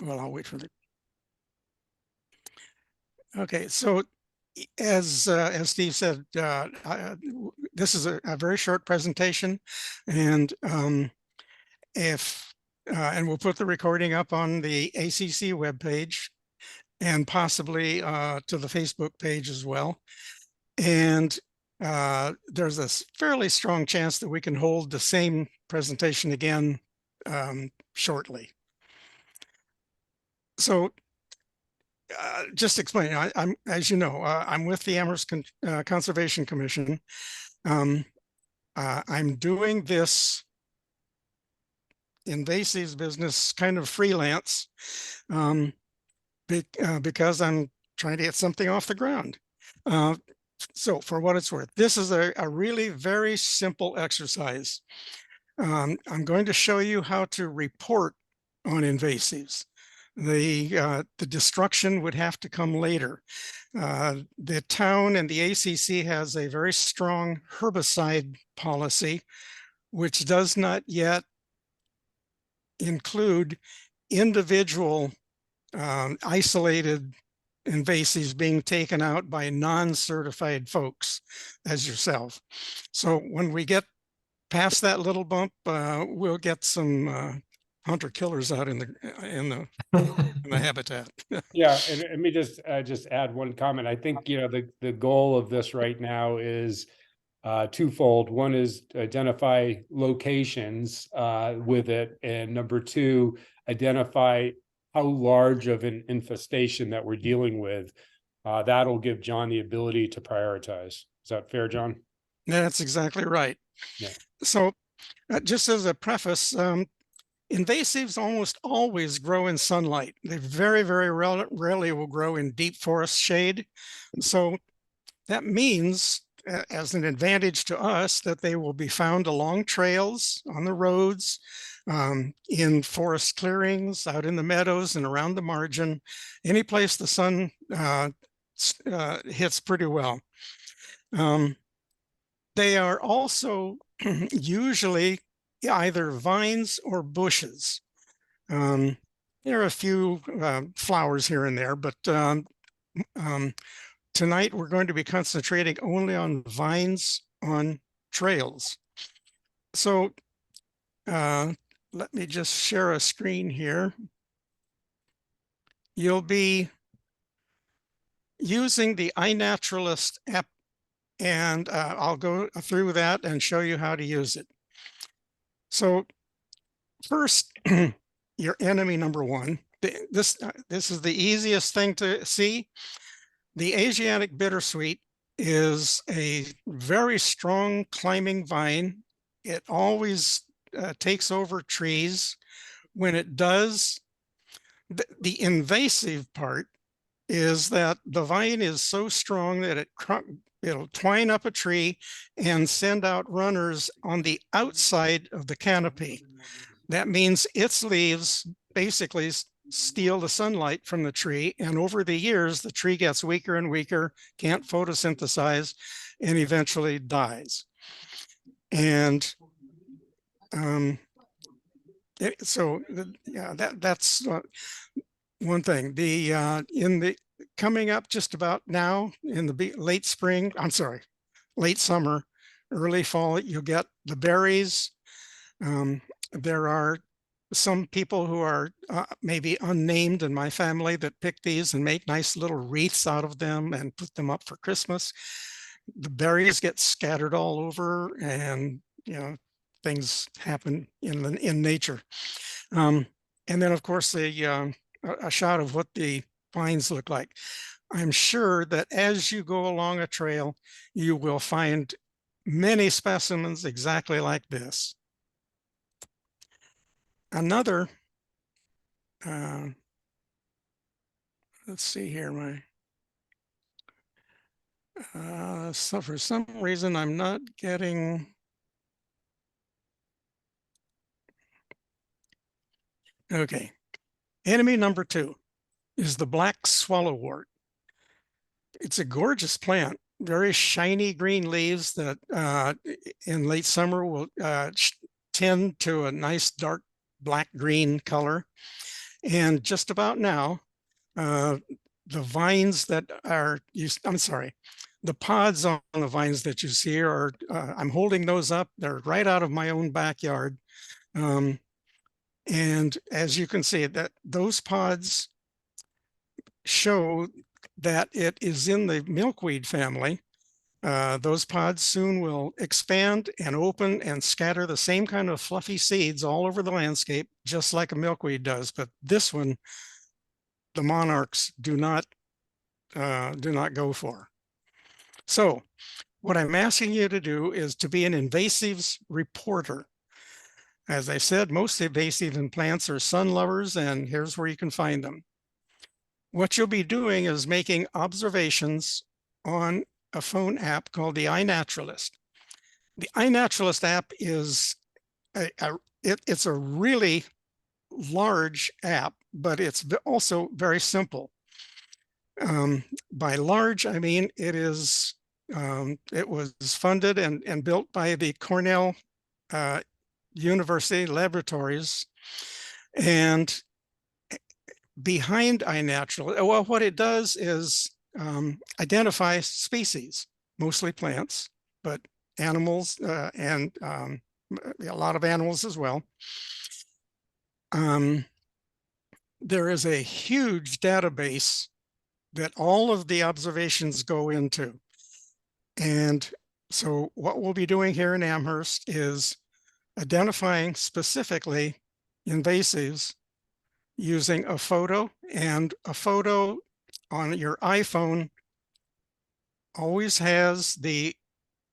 Well, I'll wait for the. Okay, so as Steve said, this is a very short presentation, and if and we'll put the recording up on the ACC webpage and possibly to the Facebook page as well. And there's a fairly strong chance that we can hold the same presentation again shortly. So just explain, I'm, as you know, I'm with the Amherst Conservation Commission. I'm doing this invasives business kind of freelance because I'm trying to get something off the ground. So for what it's worth, this is a really very simple exercise. I'm going to show you how to report on invasives. The destruction would have to come later. The town and the ACC has a very strong herbicide policy, which does not yet include individual isolated invasives being taken out by non-certified folks as yourself. So when we get past that little bump, we'll get some hunter killers out in the habitat. Yeah, and let me just add one comment. I think the goal of this right now is twofold. One is to identify locations with it, and number two, identify how large of an infestation that we're dealing with. That'll give John the ability to prioritize. Is that fair, John? That's exactly right. Yeah. So just as a preface, invasives almost always grow in sunlight. They very, very rarely will grow in deep forest shade. So that means, as an advantage to us, that they will be found along trails, on the roads, in forest clearings, out in the meadows and around the margin, any place the sun hits pretty well. They are also usually either vines or bushes. There are a few flowers here and there, but tonight we're going to be concentrating only on vines on trails. So let me just share a screen here. You'll be using the iNaturalist app, and I'll go through that and show you how to use it. So first, your enemy number one. This is the easiest thing to see. The Asiatic bittersweet is a very strong climbing vine. It always takes over trees. When it does, the invasive part is that the vine is so strong that it'll twine up a tree and send out runners on the outside of the canopy. That means its leaves basically steal the sunlight from the tree, and over the years the tree gets weaker and weaker, can't photosynthesize, and eventually dies. And so yeah, that's one thing. In the coming up just about now in the late spring, I'm sorry, late summer, early fall, you'll get the berries. There are some people who are maybe unnamed in my family that pick these and make nice little wreaths out of them and put them up for Christmas. The berries get scattered all over, and things happen in nature. And then of course a shot of what the vines look like. I'm sure that as you go along a trail, you will find many specimens exactly like this. Another, let's see here, so for some reason I'm not getting, okay. Enemy number two is the black swallowwort. It's a gorgeous plant, very shiny green leaves that in late summer will tend to a nice dark black green color. And just about now, uh, the vines that are used, I'm sorry, the pods on the vines that you see are, I'm holding those up. They're right out of my own backyard. And as you can see, that those pods show that it is in the milkweed family. Those pods soon will expand and open and scatter the same kind of fluffy seeds all over the landscape, just like a milkweed does. But this one, the monarchs do not go for. So what I'm asking you to do is to be an invasives reporter. As I said, most invasive in plants are sun lovers, and here's where you can find them. What you'll be doing is making observations on a phone app called the iNaturalist. The iNaturalist app is it's a really large app, but it's also very simple. By large, I mean it was funded and built by the Cornell University laboratories, and behind iNatural, well, what it does is identify species, mostly plants, but animals and a lot of animals as well. There is a huge database that all of the observations go into. And so what we'll be doing here in Amherst is identifying specifically invasives using a photo, and a photo on your iPhone always has the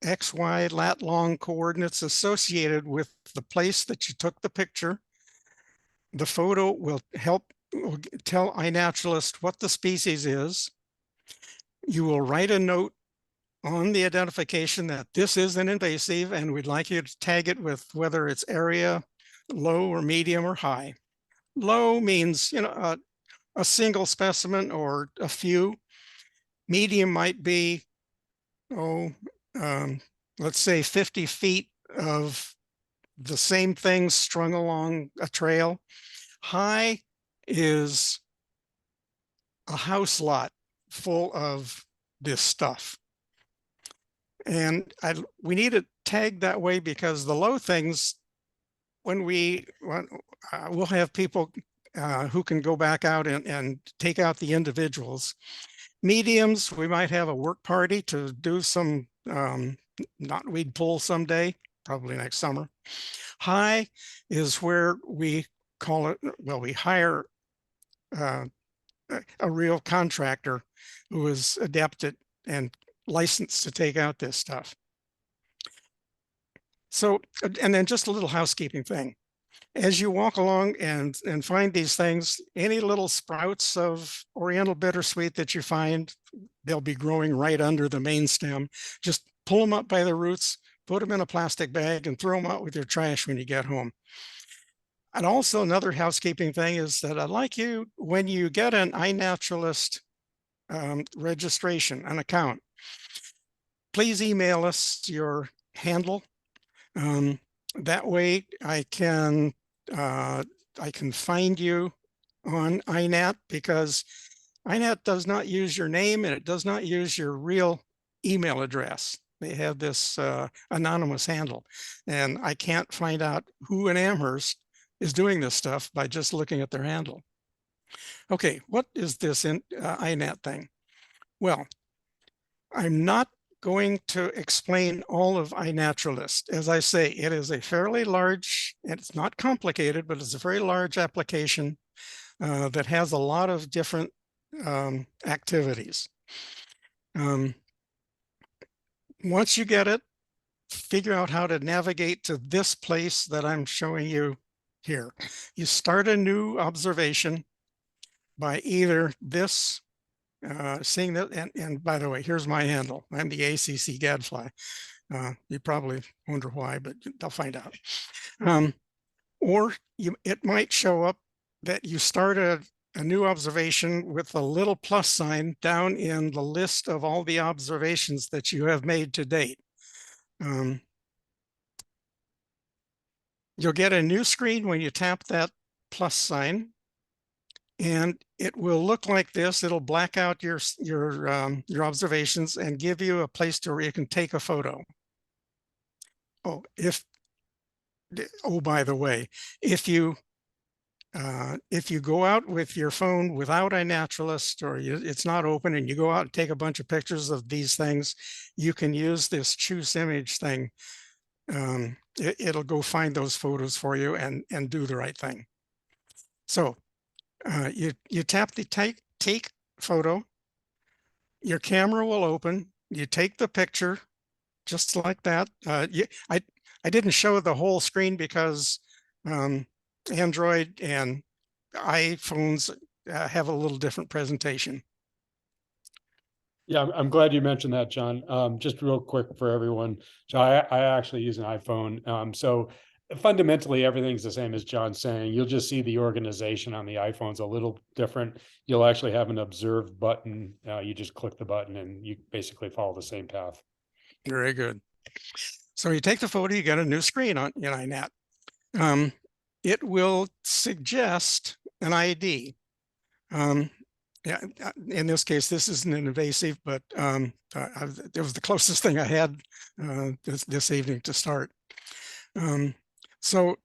XY lat long coordinates associated with the place that you took the picture. The photo will tell iNaturalist what the species is. You will write a note on the identification that this is an invasive, and we'd like you to tag it with whether it's area, low or medium or high. Low means, a single specimen or a few. Medium might be, let's say 50 feet of the same thing strung along a trail. High is a house lot full of this stuff. And we need it tagged that way because the low things, we'll have people who can go back out and take out the individuals. Mediums, we might have a work party to do some knotweed pull someday, probably next summer. High is where we call it, well, we hire a real contractor who is adapted and licensed to take out this stuff. So, and then just a little housekeeping thing. As you walk along and find these things, any little sprouts of oriental bittersweet that you find, they'll be growing right under the main stem. Just pull them up by the roots, put them in a plastic bag, and throw them out with your trash when you get home. And also another housekeeping thing is that I'd like you, when you get an iNaturalist registration, an account, please email us your handle. That way I can find you on iNat, because iNat does not use your name and it does not use your real email address. They have this anonymous handle, and I can't find out who in Amherst is doing this stuff by just looking at their handle. Okay, what is this iNat thing? Well, I'm not going to explain all of iNaturalist. As I say, it is a fairly large, and it's not complicated, but it's a very large application that has a lot of different activities. Once you get it, figure out how to navigate to this place that I'm showing you here. You start a new observation by either this, seeing that, and by the way, here's my handle. I'm the ACC Gadfly. You probably wonder why, but they'll find out. Or it might show up that you start a new observation with a little plus sign down in the list of all the observations that you have made to date. You'll get a new screen when you tap that plus sign. and it will look like this. It'll black out your observations and give you a place to where you can take a photo. Oh, by the way, if you go out with your phone without iNaturalist, or it's not open, and you go out and take a bunch of pictures of these things, you can use this choose image thing. It'll go find those photos for you and do the right thing. So you tap the take photo, your camera will open, you take the picture just like that. I didn't show the whole screen because Android and iPhones have a little different presentation. Yeah, I'm glad you mentioned that, John. Just real quick for everyone. So I actually use an iPhone. So fundamentally everything's the same as John's saying. You'll just see the organization on the iPhone's a little different. You'll actually have an observe button. You just click the button and you basically follow the same path. Very good. So you take the photo, you get a new screen on iNat. It will suggest an ID. Yeah, in this case, this isn't an invasive, but it was the closest thing I had this evening to start. So,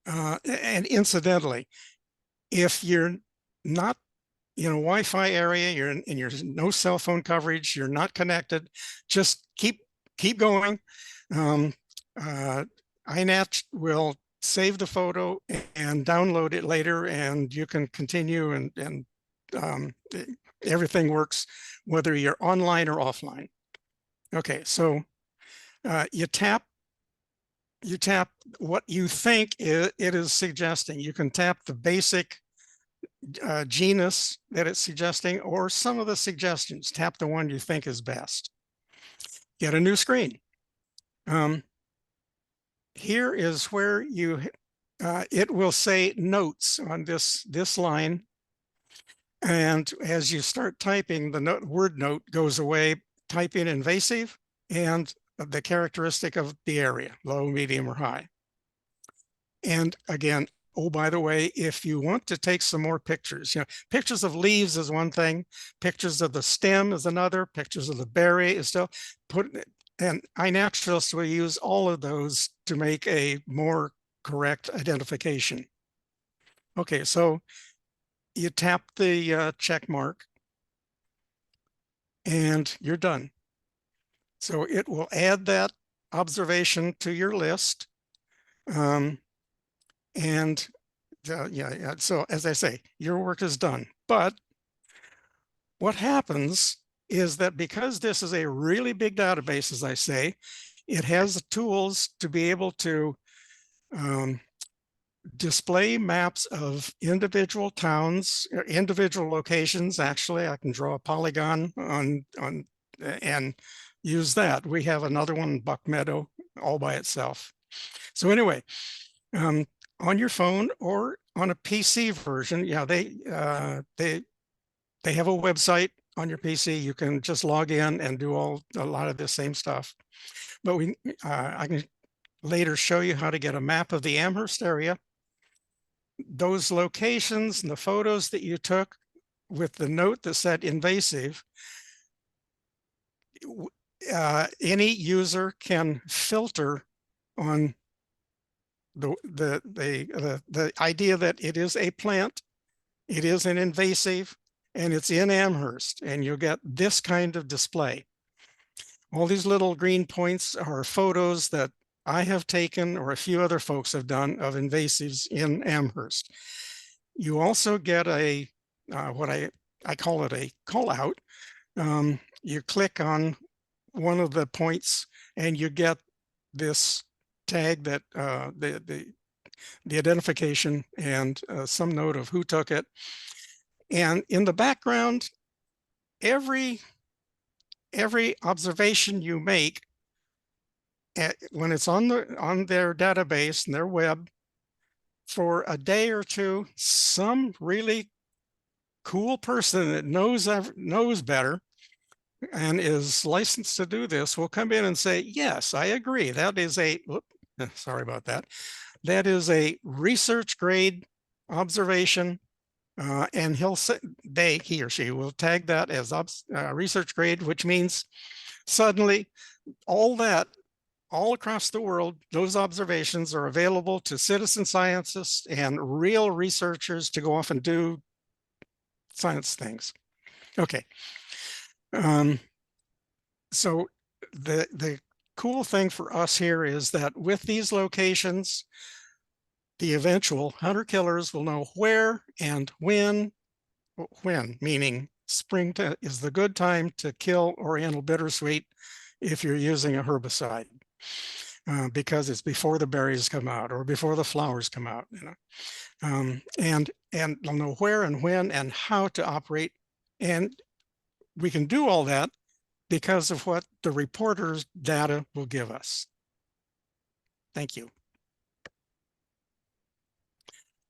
and incidentally, if you're not in a Wi-Fi area, you're in your no cell phone coverage, you're not connected, just keep going. iNat will save the photo and download it later, and you can continue, and everything works whether you're online or offline. Okay, so you tap what you think it is suggesting. You can tap the basic genus that it's suggesting, or some of the suggestions. Tap the one you think is best. Get a new screen. Here is where it will say notes on this line. And as you start typing, the word note goes away. Type in invasive and the characteristic of the area, low, medium, or high. And again, oh, by the way, if you want to take some more pictures, pictures of leaves is one thing, pictures of the stem is another, pictures of the berry is still and iNaturalist will use all of those to make a more correct identification. Okay, so you tap the check mark and you're done. So it will add that observation to your list. So as I say, your work is done. But what happens is that because this is a really big database, as I say, it has the tools to be able to display maps of individual towns, individual locations. Actually, I can draw a polygon on and use that. We have another one, Buck Meadow, all by itself. So anyway, on your phone or on a PC version, they have a website on your PC. You can just log in and do a lot of the same stuff. But I can later show you how to get a map of the Amherst area. Those locations and the photos that you took with the note that said invasive, any user can filter on the idea that it is a plant, it is an invasive, and it's in Amherst, and you'll get this kind of display. All these little green points are photos that I have taken or a few other folks have done of invasives in Amherst. You also get a what I call it a call out. You click on one of the points and you get this tag that the identification and some note of who took it. And in the background, every observation you make, when it's on their database and their web, for a day or two, some really cool person that knows better and is licensed to do this will come in and say, yes, I agree. That is sorry about that. That is a research grade observation. And he or she will tag that as research grade, which means suddenly all across the world, those observations are available to citizen scientists and real researchers to go off and do science things. Okay. So the cool thing for us here is that with these locations, the eventual hunter killers will know where and when, meaning spring is the good time to kill Oriental bittersweet if you're using a herbicide, because it's before the berries come out or before the flowers come out, and they'll know where and when and how to operate. And we can do all that because of what the reporter's data will give us. Thank you.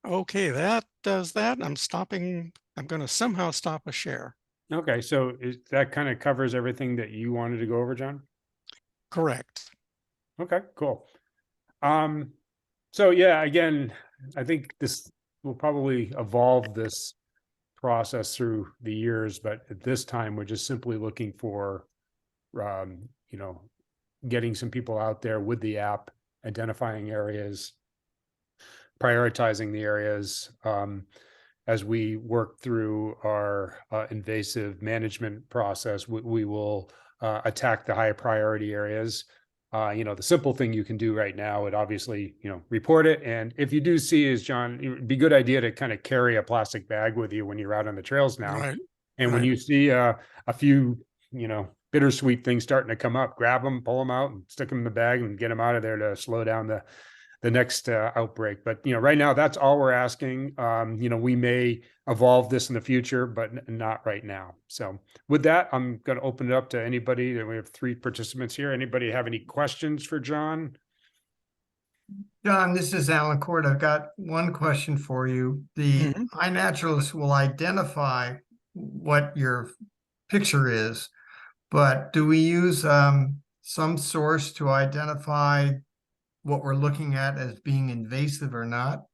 Okay, that does that. I'm stopping. I'm going to somehow stop a share. Okay, so that kind of covers everything that you wanted to go over, John? Correct. Okay, cool. So yeah, again, I think this will probably evolve this process through the years, but at this time, we're just simply looking for, you know, getting some people out there with the app, identifying areas, prioritizing the areas. As we work through our invasive management process, we will attack the high priority areas. The simple thing you can do right now would obviously, report it. And if you do see, is John, it would be a good idea to kind of carry a plastic bag with you when you're out on the trails now. Right. And when Right. you see a few, bittersweet things starting to come up, grab them, pull them out, and stick them in the bag, and get them out of there to slow down the next outbreak. But right now, that's all we're asking. We may evolve this in the future, but not right now. So with that, I'm going to open it up to anybody. We have 3 participants here. Anybody have any questions for John? John, this is Alan Cord. I've got one question for you. The Mhm. iNaturalist will identify what your picture is, but do we use some source to identify what we're looking at as being invasive or not?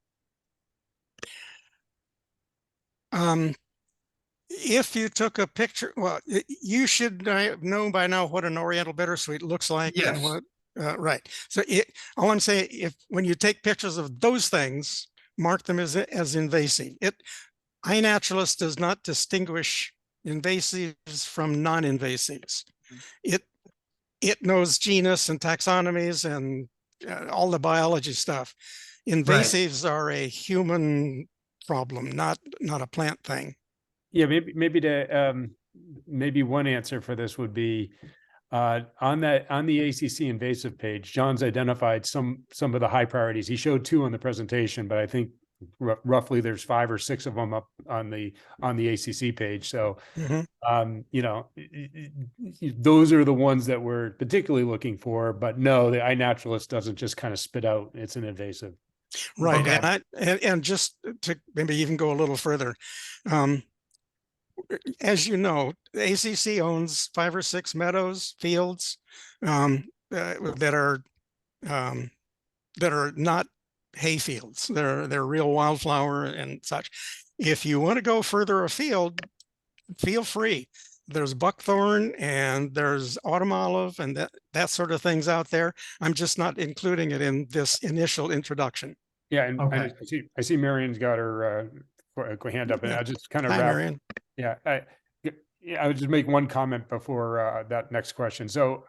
If you took a picture, well, you should know by now what an Oriental bittersweet looks like and Yes. what, right. So all I'm saying, if when you take pictures of those things, mark them as invasive. iNaturalist does not distinguish invasives from non-invasives. It knows genus and taxonomies and all the biology stuff. Right. Invasives are a human problem, not a plant thing. Yeah, maybe one answer for this would be on the ACC invasive page. John's identified some of the high priorities. He showed 2 on the presentation, but I think roughly there's 5 or 6 of them up on the ACC page. So Mhm. those are the ones that we're particularly looking for. But no, the iNaturalist doesn't just kind of spit out it's an invasive. Right. Okay. And just to maybe even go a little further, um, as you know, the ACC owns 5 or 6 meadows, fields, that are um, not hay fields. They're real wildflower and such. If you want to go further afield, feel free. There's buckthorn and there's autumn olive and that sort of things out there. I'm just not including it in this initial introduction. Yeah, and Okay. I see Marion's got her hand up, and Yeah. I just kind of Hi, wrap. Marion. Yeah, I would just make one comment before that next question. So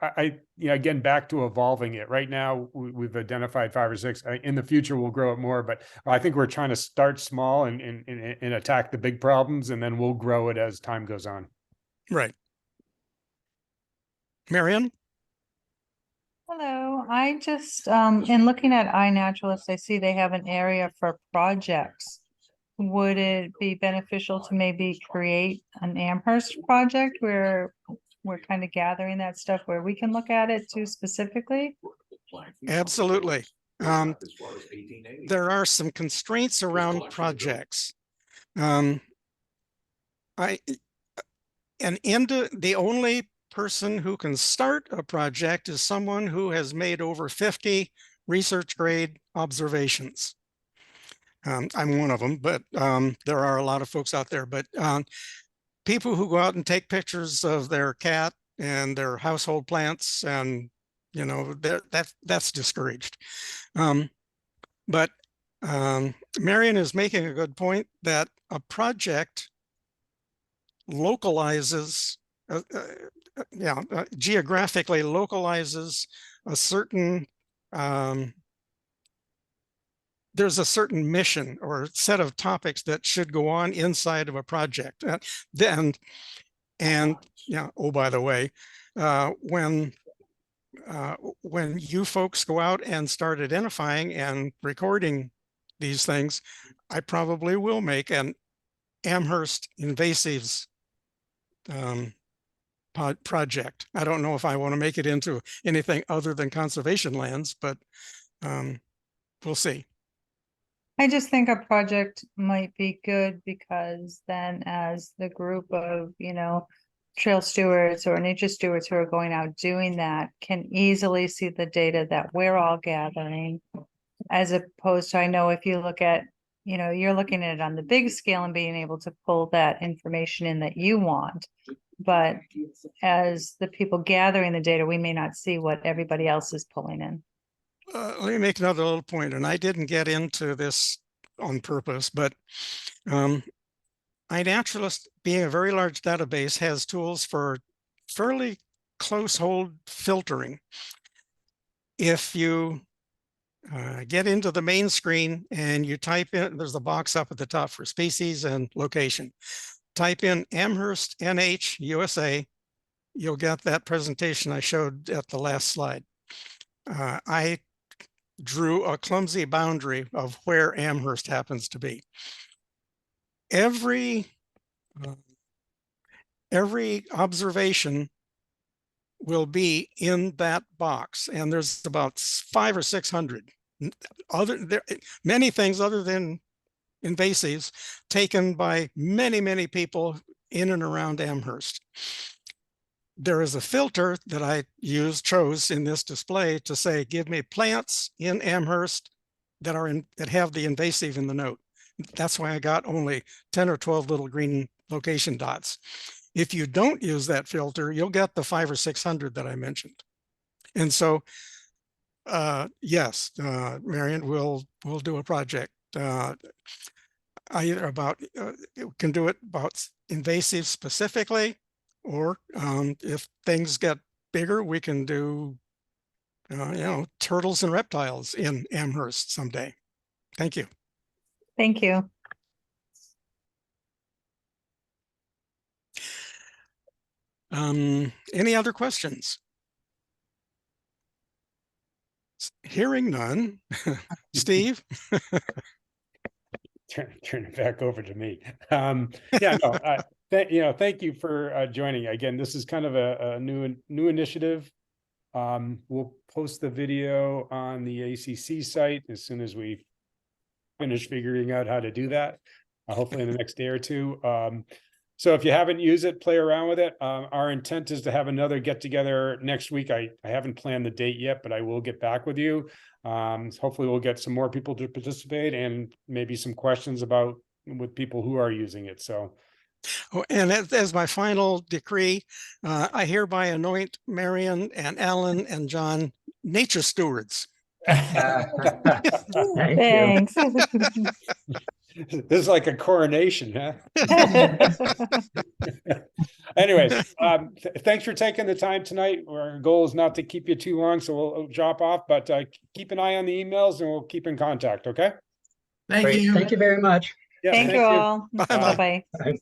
again, back to evolving it. Right now, we've identified 5 or 6. In the future, we'll grow it more, but I think we're trying to start small and attack the big problems, and then we'll grow it as time goes on. Right. Marion? Hello, I just, in looking at iNaturalist, I see they have an area for projects. Would it be beneficial to maybe create an Amherst project where we're kind of gathering that stuff where we can look at it too specifically? Absolutely. There are some constraints around projects. Um, the only person who can start a project is someone who has made over 50 research grade observations. I'm one of them, but there are a lot of folks out there. But people who go out and take pictures of their cat and their household plants, and that's discouraged. But Marion is making a good point that a project localizes, geographically localizes a certain, there's a certain mission or set of topics that should go on inside of a project. Oh, by the way, when you folks go out and start identifying and recording these things, I probably will make an Amherst invasives project. I don't know if I want to make it into anything other than conservation lands, but we'll see. I just think a project might be good because then as the group of, trail stewards or nature stewards who are going out doing that can easily see the data that we're all gathering, as opposed to, I know if you look at, you're looking at it on the big scale and being able to pull that information in that you want. But as the people gathering the data, we may not see what everybody else is pulling in. Let me make another little point, and I didn't get into this on purpose, but iNaturalist, being a very large database, has tools for fairly close hold filtering. If you get into the main screen and you type in, there's a box up at the top for species and location. Type in Amherst NH USA, you'll get that presentation I showed at the last slide. I drew a clumsy boundary of where Amherst happens to be. Every observation will be in that box, and there's about 500 or 600 many things other than invasives taken by many people in and around Amherst. There is a filter that I chose in this display to say, give me plants in Amherst that have the invasive in the note. That's why I got only 10 or 12 little green location dots. If you don't use that filter, you'll get the 500 or 600 that I mentioned. And so, yes, Marion, we'll do a project either about, can do it about invasive specifically, or if things get bigger, we can do, turtles and reptiles in Amherst someday. Thank you. Thank you. Any other questions? Hearing none. Steve? Turn it back over to me. Thank you for joining. Again, this is kind of a new initiative. We'll post the video on the ACC site as soon as we finish figuring out how to do that, hopefully in the next day or two. So if you haven't used it, play around with it. Our intent is to have another get together next week. I haven't planned the date yet, but I will get back with you. Hopefully we'll get some more people to participate and maybe some questions with people who are using it. So. Oh, and as my final decree, I hereby anoint Marion and Alan and John nature stewards. Thanks. This is like a coronation, huh? Anyways, thanks for taking the time tonight. Our goal is not to keep you too long, so we'll drop off, but keep an eye on the emails and we'll keep in contact, okay? Thank you. Thank you very much. Yeah, Thank you all. Bye-bye. Bye-bye.